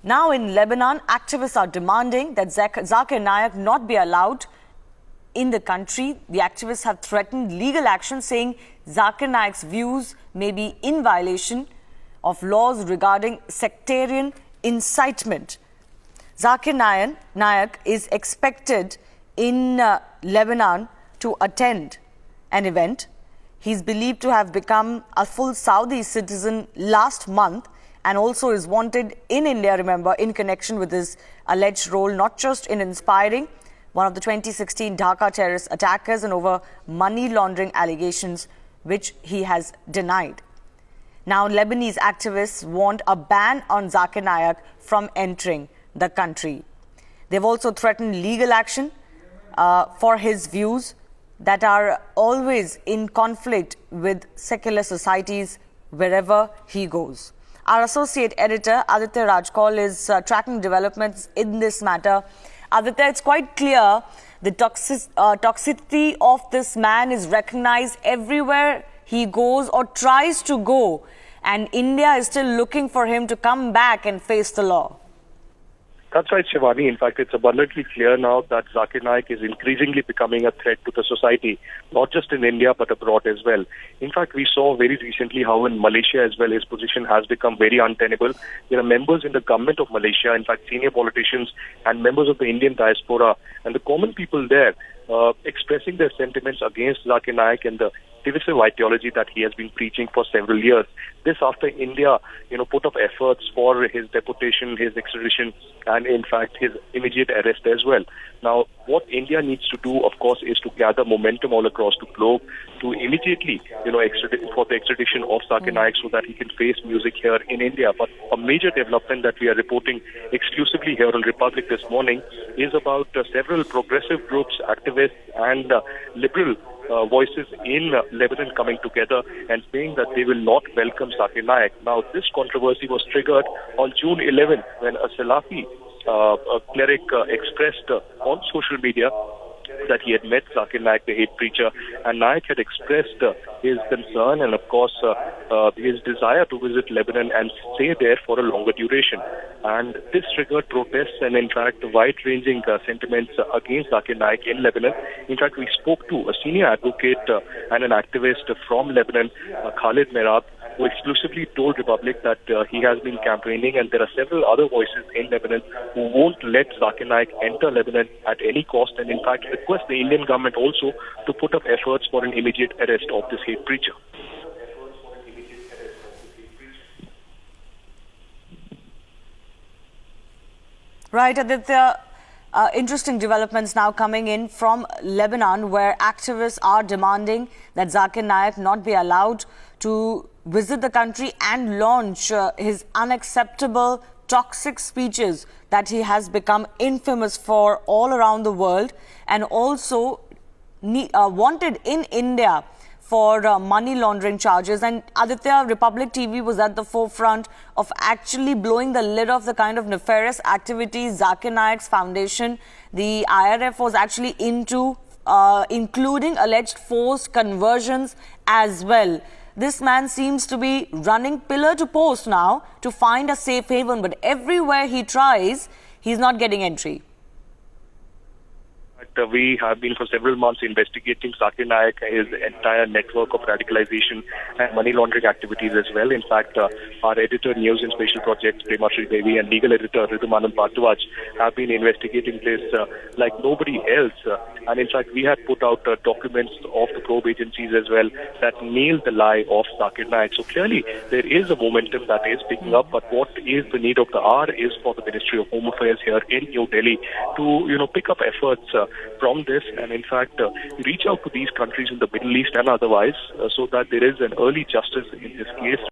Now in Lebanon, activists are demanding that Zakir Naik not be allowed in the country. The activists have threatened legal action, saying Zakir Naik's views may be in violation of laws regarding sectarian incitement. Zakir Naik is expected in Lebanon to attend an event. He's believed to have become a full Saudi citizen last month and also is wanted in India, remember, in connection with his alleged role, not just in inspiring one of the 2016 Dhaka terrorist attackers and over money laundering allegations, which he has denied. Now, Lebanese activists want a ban on Zakir Naik from entering the country. They've also threatened legal action for his views that are always in conflict with secular societies wherever he goes. Our associate editor, Aditya Rajkol, is tracking developments in this matter. Aditya, it's quite clear the toxicity of this man is recognized everywhere he goes or tries to go. And India is still looking for him to come back and face the law. That's right, Shivani. In fact, it's abundantly clear now that Zakir Naik is increasingly becoming a threat to the society, not just in India, but abroad as well. In fact, we saw very recently how in Malaysia as well, his position has become very untenable. There are members in the government of Malaysia, in fact, senior politicians and members of the Indian diaspora and the common people there expressing their sentiments against Zakir Naik and the divisive ideology that he has been preaching for several years. This after India, put up efforts for his deportation, his extradition, and in fact his immediate arrest as well. Now, what India needs to do, of course, is to gather momentum all across the globe to immediately, extradite for the extradition of Zakir Naik so that he can face music here in India. But a major development that we are reporting exclusively here on Republic this morning is about several progressive groups, activists, and liberal voices in Lebanon coming together and saying that they will not welcome Zakir Naik. Now, this controversy was triggered on June 11 when a Salafi cleric expressed on social media that he had met Zakir Naik, the hate preacher, and Naik had expressed his concern and, of course, his desire to visit Lebanon and stay there for a longer duration. And this triggered protests and, in fact, wide-ranging sentiments against Zakir Naik in Lebanon. In fact, we spoke to a senior advocate and an activist from Lebanon, Khalid Merab, who exclusively told Republic that he has been campaigning, and there are several other voices in Lebanon who won't let Zakir Naik enter Lebanon at any cost, and in fact request the Indian government also to put up efforts for an immediate arrest of this hate preacher. Right, Aditya. Interesting developments now coming in from Lebanon, where activists are demanding that Zakir Naik not be allowed to visit the country and launch his unacceptable, toxic speeches that he has become infamous for all around the world, and also wanted in India for money laundering charges. And Aditya, Republic TV was at the forefront of actually blowing the lid off the kind of nefarious activities Zakir Naik's foundation, the IRF, was actually into, including alleged forced conversions as well. This man seems to be running pillar to post now to find a safe haven, but everywhere he tries, he's not getting entry. We have been for several months investigating Zakir Naik, his entire network of radicalization and money laundering activities as well. In fact, our editor, News and Special Projects, Prema Shri Devi, and legal editor, Ridumanand Bhardwaj, have been investigating this like nobody else. And in fact, we had put out documents of the probe agencies as well that nailed the lie of Zakir Naik. So clearly, there is a momentum that is picking up. But what is the need of the hour is for the Ministry of Home Affairs here in New Delhi to, pick up efforts from this and, in fact, reach out to these countries in the Middle East and otherwise so that there is an early justice in this case.